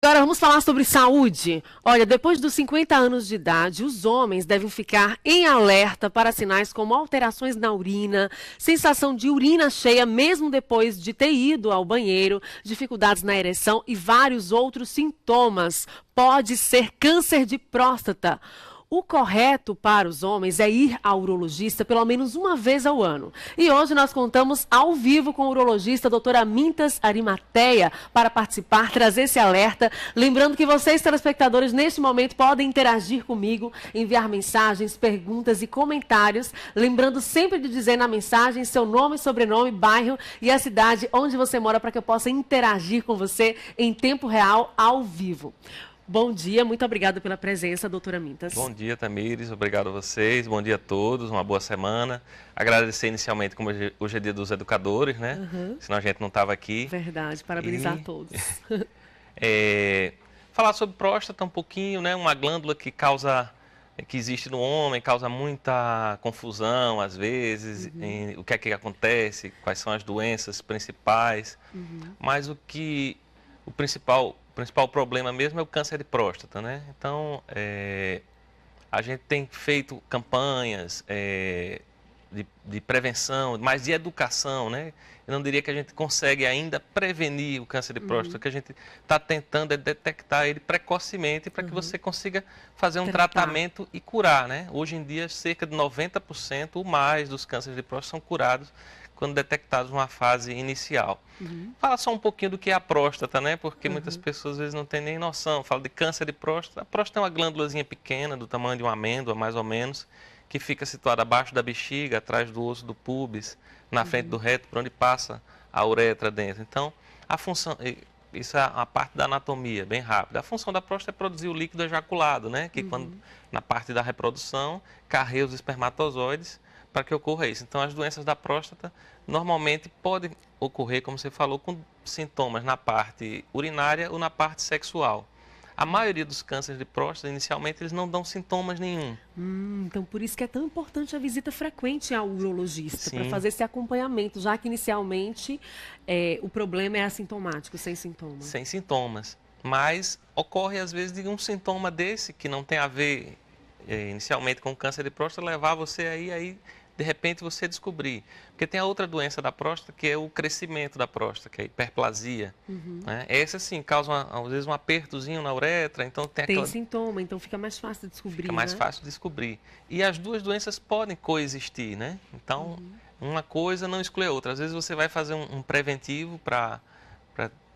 Agora vamos falar sobre saúde. Olha, depois dos 50 anos de idade, os homens devem ficar em alerta para sinais como alterações na urina, sensação de urina cheia mesmo depois de ter ido ao banheiro, dificuldades na ereção e vários outros sintomas. Pode ser câncer de próstata. O correto para os homens é ir ao urologista pelo menos uma vez ao ano. E hoje nós contamos ao vivo com o urologista doutora Amintas Arimateia para participar, trazer esse alerta. Lembrando que vocês, telespectadores, neste momento podem interagir comigo, enviar mensagens, perguntas e comentários. Lembrando sempre de dizer na mensagem seu nome, sobrenome, bairro e a cidade onde você mora para que eu possa interagir com você em tempo real, ao vivo. Bom dia, muito obrigada pela presença, doutora Amintas. Bom dia, Tamires, obrigado a vocês, bom dia a todos, uma boa semana. Agradecer inicialmente, como hoje é dia dos educadores, né? Senão a gente não estava aqui. Verdade, parabenizar a todos. Falar sobre próstata um pouquinho, né? Uma glândula que existe no homem, causa muita confusão às vezes, o que é que acontece, quais são as doenças principais, mas o principal problema mesmo é o câncer de próstata, né? Então, a gente tem feito campanhas de prevenção, mas de educação, né? Eu não diria que a gente consegue ainda prevenir o câncer de próstata, o que a gente está tentando é detectar ele precocemente para que você consiga fazer um tratamento e curar, né? Hoje em dia, cerca de 90% ou mais dos cânceres de próstata são curados quando detectados numa fase inicial. Fala só um pouquinho do que é a próstata, né? Porque muitas pessoas às vezes não têm nem noção. Fala de câncer de próstata. A próstata é uma glândulazinha pequena, do tamanho de uma amêndoa, mais ou menos, que fica situada abaixo da bexiga, atrás do osso do púbis, na frente do reto, por onde passa a uretra dentro. Então, a função... Isso é a parte da anatomia, bem rápida. A função da próstata é produzir o líquido ejaculado, né? Que quando, na parte da reprodução, carrega os espermatozoides para que ocorra isso. Então, as doenças da próstata normalmente podem ocorrer, como você falou, com sintomas na parte urinária ou na parte sexual. A maioria dos cânceres de próstata, inicialmente, eles não dão sintomas nenhum. Então, por isso que é tão importante a visita frequente ao urologista, para Sim. fazer esse acompanhamento, já que inicialmente o problema é assintomático, sem sintomas. Sem sintomas. Mas ocorre, às vezes, de um sintoma desse, que não tem a ver inicialmente com o câncer de próstata, levar você aí de repente você descobrir. Porque tem a outra doença da próstata, que é o crescimento da próstata, que é a hiperplasia. Né? Essa, sim, causa, às vezes, um apertozinho na uretra. Então Tem sintoma, então fica mais fácil de descobrir, Fica mais fácil de descobrir. E as duas doenças podem coexistir, né? Então, uma coisa não exclui a outra. Às vezes você vai fazer um preventivo para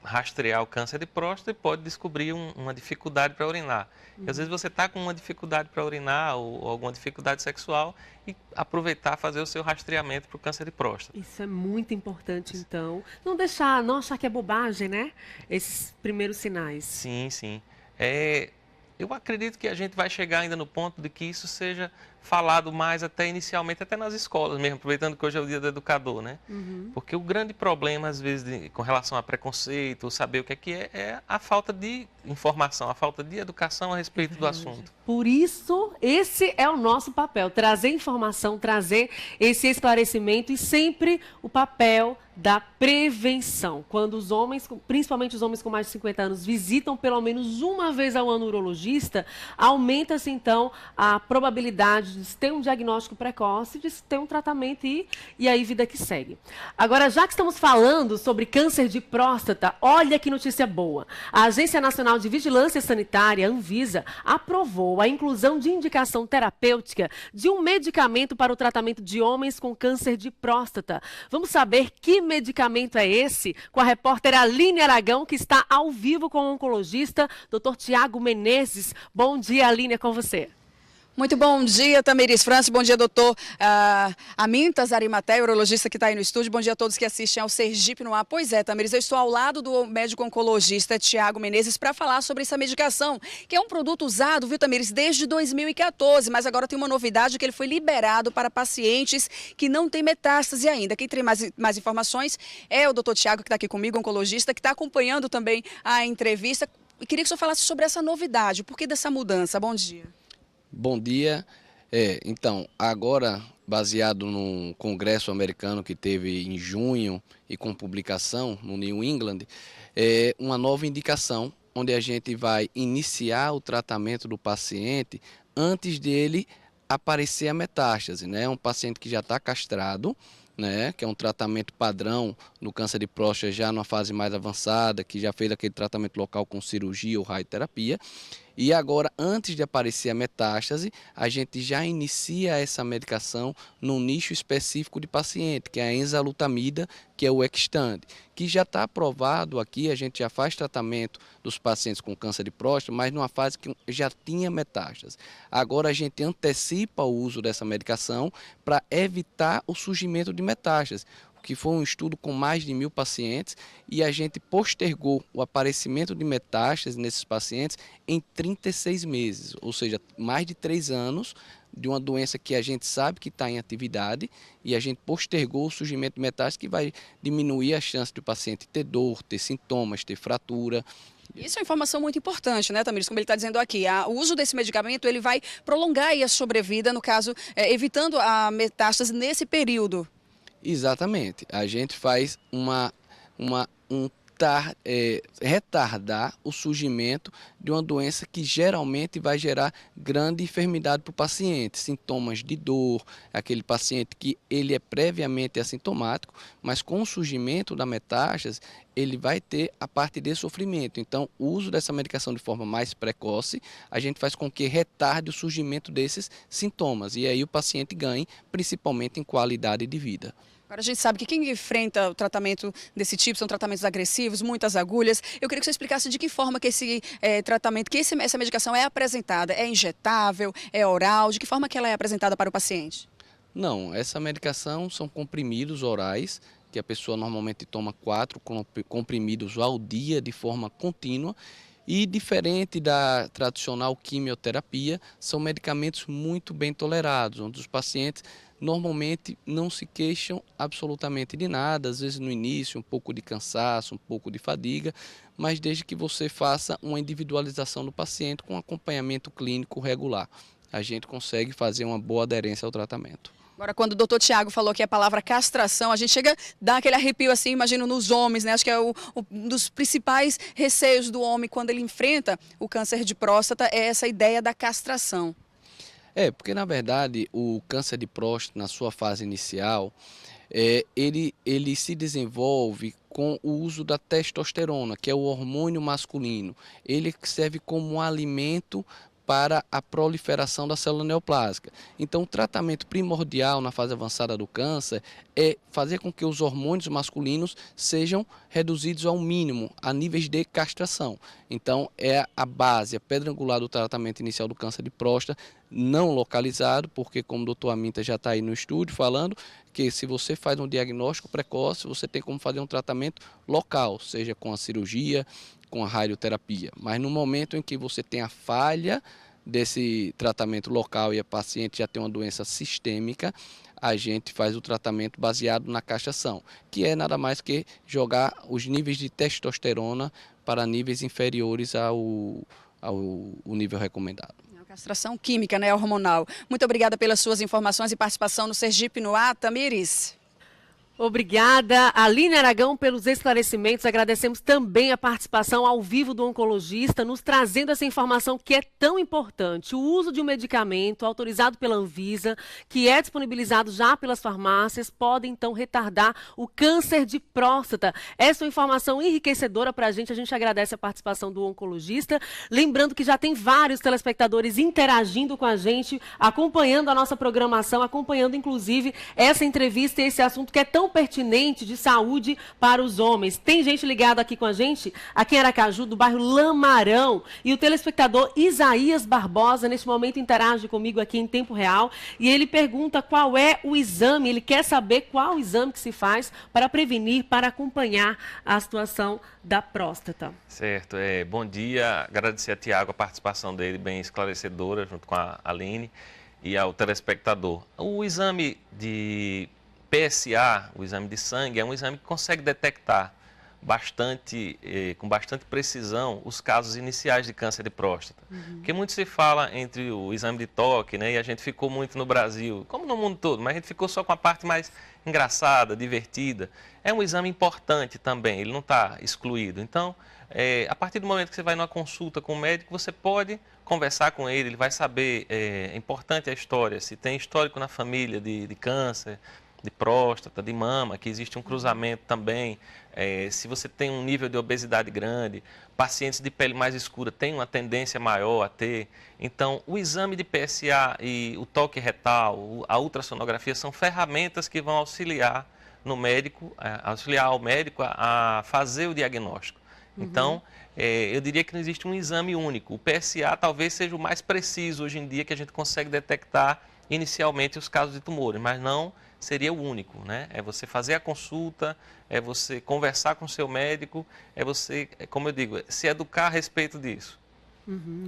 rastrear o câncer de próstata e pode descobrir uma dificuldade para urinar. E às vezes você está com uma dificuldade para urinar ou alguma dificuldade sexual e aproveitar fazer o seu rastreamento para o câncer de próstata. Isso é muito importante, então. Não achar que é bobagem, né? Esses primeiros sinais. Sim, sim. Eu acredito que a gente vai chegar ainda no ponto de que isso seja falado mais até inicialmente, até nas escolas mesmo, aproveitando que hoje é o dia do educador, né? Porque o grande problema, às vezes, com relação a preconceito, saber o que é a falta de informação, a falta de educação a respeito do assunto. Por isso, esse é o nosso papel, trazer informação, trazer esse esclarecimento e sempre o papel da prevenção. Quando os homens, principalmente os homens com mais de 50 anos, visitam pelo menos uma vez ao ano o urologista, aumenta-se então a probabilidade de ter um diagnóstico precoce, de ter um tratamento e aí vida que segue. Agora, já que estamos falando sobre câncer de próstata, olha que notícia boa. A Agência Nacional de Vigilância Sanitária, Anvisa, aprovou a inclusão de indicação terapêutica de um medicamento para o tratamento de homens com câncer de próstata. Vamos saber que medicamento é esse? Com a repórter Aline Aragão, que está ao vivo com o oncologista, Dr. Tiago Menezes. Bom dia, Aline, é com você. Muito bom dia, Tamires França. Bom dia, doutor Amintas Arimateia, urologista que está aí no estúdio. Bom dia a todos que assistem ao Sergipe no Ar. Pois é, Tamires, eu estou ao lado do médico oncologista Tiago Menezes para falar sobre essa medicação, que é um produto usado, viu, Tamires, desde 2014, mas agora tem uma novidade, que ele foi liberado para pacientes que não têm metástase ainda. Quem tem mais informações é o doutor Tiago, que está aqui comigo, oncologista, que está acompanhando também a entrevista. E queria que o senhor falasse sobre essa novidade, o porquê dessa mudança. Bom dia. Bom dia. Então, agora, baseado num congresso americano que teve em junho e com publicação no New England, uma nova indicação onde a gente vai iniciar o tratamento do paciente antes dele aparecer a metástase, né? Um paciente que já está castrado, né, que é um tratamento padrão no câncer de próstata já numa fase mais avançada, que já fez aquele tratamento local com cirurgia ou radioterapia. E agora, antes de aparecer a metástase, a gente já inicia essa medicação num nicho específico de paciente, que é a enzalutamida, que é o Xtandi, que já está aprovado aqui, a gente já faz tratamento dos pacientes com câncer de próstata, mas numa fase que já tinha metástase. Agora a gente antecipa o uso dessa medicação para evitar o surgimento de metástase, que foi um estudo com mais de 1.000 pacientes, e a gente postergou o aparecimento de metástases nesses pacientes em 36 meses, ou seja, mais de 3 anos de uma doença que a gente sabe que está em atividade, e a gente postergou o surgimento de metástase, que vai diminuir a chance do paciente ter dor, ter sintomas, ter fratura. Isso é uma informação muito importante, né, Tamires? Como ele está dizendo aqui, o uso desse medicamento ele vai prolongar aí a sobrevida, no caso, evitando a metástase nesse período. Exatamente. A gente faz retardar o surgimento de uma doença que geralmente vai gerar grande enfermidade para o paciente, sintomas de dor, aquele paciente que ele é previamente assintomático, mas com o surgimento da metástase, ele vai ter a parte de sofrimento. Então, o uso dessa medicação de forma mais precoce, a gente faz com que retarde o surgimento desses sintomas, e aí o paciente ganhe, principalmente em qualidade de vida. Agora a gente sabe que quem enfrenta o tratamento desse tipo são tratamentos agressivos, muitas agulhas. Eu queria que você explicasse de que forma que esse tratamento, essa medicação é apresentada. É injetável, é oral? De que forma que ela é apresentada para o paciente? Não, essa medicação são comprimidos orais, que a pessoa normalmente toma 4 comprimidos ao dia de forma contínua. E diferente da tradicional quimioterapia, são medicamentos muito bem tolerados, onde os pacientes normalmente não se queixam absolutamente de nada, às vezes no início um pouco de cansaço, um pouco de fadiga, mas desde que você faça uma individualização do paciente com acompanhamento clínico regular, a gente consegue fazer uma boa aderência ao tratamento. Agora, quando o doutor Tiago falou que a palavra castração, a gente chega a dar aquele arrepio assim, imagino nos homens, né? Acho que é um dos principais receios do homem quando ele enfrenta o câncer de próstata, é essa ideia da castração. Porque na verdade o câncer de próstata, na sua fase inicial, ele se desenvolve com o uso da testosterona, que é o hormônio masculino. Ele serve como um alimento para a proliferação da célula neoplásica. Então, o tratamento primordial na fase avançada do câncer é fazer com que os hormônios masculinos sejam reduzidos ao mínimo, a níveis de castração. Então, é a base, a pedra angular do tratamento inicial do câncer de próstata, não localizado, porque como o doutor Aminta já está aí no estúdio falando, que se você faz um diagnóstico precoce, você tem como fazer um tratamento local, seja com a cirurgia, com a radioterapia. Mas no momento em que você tem a falha desse tratamento local e a paciente já tem uma doença sistêmica, a gente faz o tratamento baseado na castração, que é nada mais que jogar os níveis de testosterona para níveis inferiores ao nível recomendado. Castração química, né, hormonal. Muito obrigada pelas suas informações e participação no Sergipe no Ar, Tamires. Obrigada, Aline Aragão, pelos esclarecimentos. Agradecemos também a participação ao vivo do oncologista, nos trazendo essa informação que é tão importante. O uso de um medicamento autorizado pela Anvisa, que é disponibilizado já pelas farmácias, pode então retardar o câncer de próstata. Essa é uma informação enriquecedora para a gente agradece a participação do oncologista. Lembrando que já tem vários telespectadores interagindo com a gente, acompanhando a nossa programação, acompanhando inclusive essa entrevista e esse assunto que é tão pertinente de saúde para os homens. Tem gente ligada aqui com a gente, aqui em Aracaju, do bairro Lamarão, e o telespectador Isaías Barbosa, neste momento, interage comigo aqui em tempo real, e ele pergunta qual é o exame, ele quer saber qual o exame que se faz para prevenir, para acompanhar a situação da próstata. Certo, bom dia, agradecer a Tiago a participação dele, bem esclarecedora, junto com a Aline e ao telespectador. O exame de PSA, o exame de sangue, é um exame que consegue detectar com bastante precisão os casos iniciais de câncer de próstata. Porque muito se fala entre o exame de toque, né, e a gente ficou muito no Brasil, como no mundo todo, mas a gente ficou só com a parte mais engraçada, divertida. É um exame importante também, ele não está excluído. Então, a partir do momento que você vai numa consulta com o médico, você pode conversar com ele vai saber, é importante a história, se tem histórico na família de câncer, de próstata, de mama, que existe um cruzamento também, se você tem um nível de obesidade grande, pacientes de pele mais escura têm uma tendência maior a ter. Então, o exame de PSA e o toque retal, a ultrassonografia são ferramentas que vão auxiliar no médico, auxiliar ao médico a fazer o diagnóstico. Então, eu diria que não existe um exame único. O PSA talvez seja o mais preciso hoje em dia que a gente consegue detectar inicialmente os casos de tumores, mas não seria o único, né? É você fazer a consulta, é você conversar com o seu médico, é você, como eu digo, se educar a respeito disso.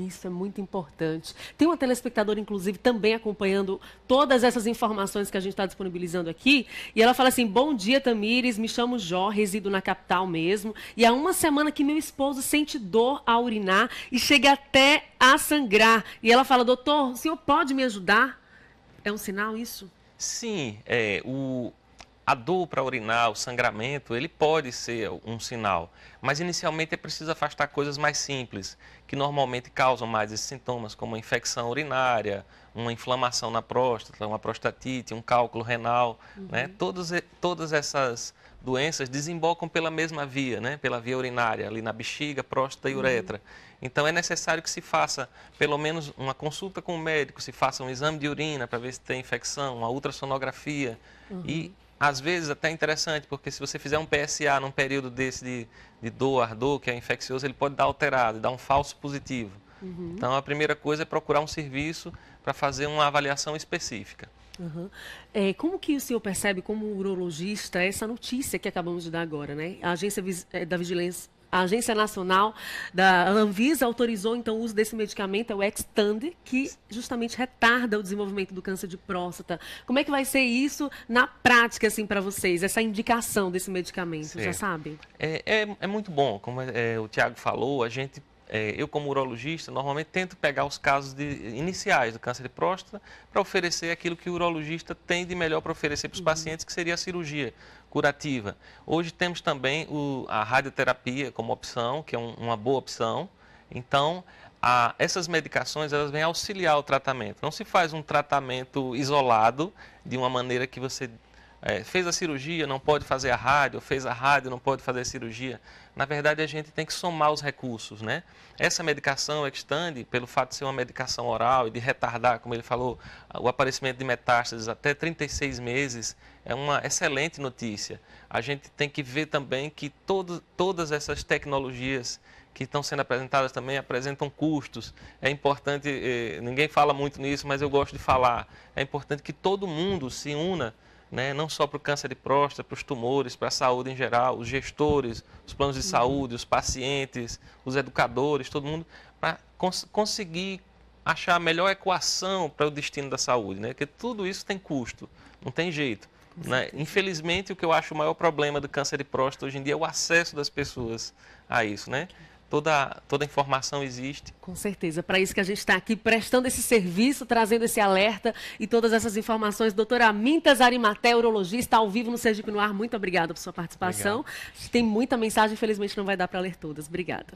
Isso é muito importante. Tem uma telespectadora, inclusive, também acompanhando todas essas informações que a gente está disponibilizando aqui. E ela fala assim, bom dia, Tamires, me chamo Jó, resido na capital mesmo. E há uma semana que meu esposo sente dor ao urinar e chega até a sangrar. E ela fala, doutor, o senhor pode me ajudar? É um sinal isso? Sim, a dor para urinar, o sangramento, ele pode ser um sinal, mas inicialmente é preciso afastar coisas mais simples, que normalmente causam mais esses sintomas, como a infecção urinária, uma inflamação na próstata, uma prostatite, um cálculo renal, né? Todas essas doenças desembocam pela mesma via, né? Pela via urinária, ali na bexiga, próstata e uretra. Então é necessário que se faça pelo menos uma consulta com o médico, se faça um exame de urina para ver se tem infecção, uma ultrassonografia e às vezes até interessante, porque se você fizer um PSA num período desse de dor, ardor, que é infeccioso, ele pode dar alterado, dar um falso positivo. Então a primeira coisa é procurar um serviço para fazer uma avaliação específica. Como que o senhor percebe, como urologista, essa notícia que acabamos de dar agora, né? A Agência Nacional da Anvisa autorizou, então, o uso desse medicamento, é o Xtandi, que justamente retarda o desenvolvimento do câncer de próstata. Como é que vai ser isso na prática, assim, para vocês, essa indicação desse medicamento, Certo. já sabem? É muito bom, como o Tiago falou, eu como urologista, normalmente tento pegar os casos iniciais do câncer de próstata para oferecer aquilo que o urologista tem de melhor para oferecer para os pacientes, que seria a cirurgia curativa. Hoje temos também a radioterapia como opção, que é uma boa opção. Então, essas medicações elas vêm auxiliar o tratamento. Não se faz um tratamento isolado de uma maneira que você fez a cirurgia, não pode fazer a rádio, fez a rádio, não pode fazer a cirurgia. Na verdade, a gente tem que somar os recursos, né? Essa medicação Xtandi, pelo fato de ser uma medicação oral e de retardar, como ele falou, o aparecimento de metástases até 36 meses, é uma excelente notícia. A gente tem que ver também que todas essas tecnologias que estão sendo apresentadas também apresentam custos. É importante, ninguém fala muito nisso, mas eu gosto de falar, é importante que todo mundo se una, né, não só para o câncer de próstata, para os tumores, para a saúde em geral, os gestores, os planos de saúde, os pacientes, os educadores, todo mundo, para conseguir achar a melhor equação para o destino da saúde, né? Porque tudo isso tem custo, não tem jeito. Né? Infelizmente, o que eu acho o maior problema do câncer de próstata hoje em dia é o acesso das pessoas a isso, né? Toda informação existe. Com certeza, para isso que a gente está aqui prestando esse serviço, trazendo esse alerta e todas essas informações. Doutora Amintas Arimatea, urologista, ao vivo no Sergipe no Ar, muito obrigada por sua participação. Obrigado. Tem muita mensagem, infelizmente não vai dar para ler todas. Obrigada.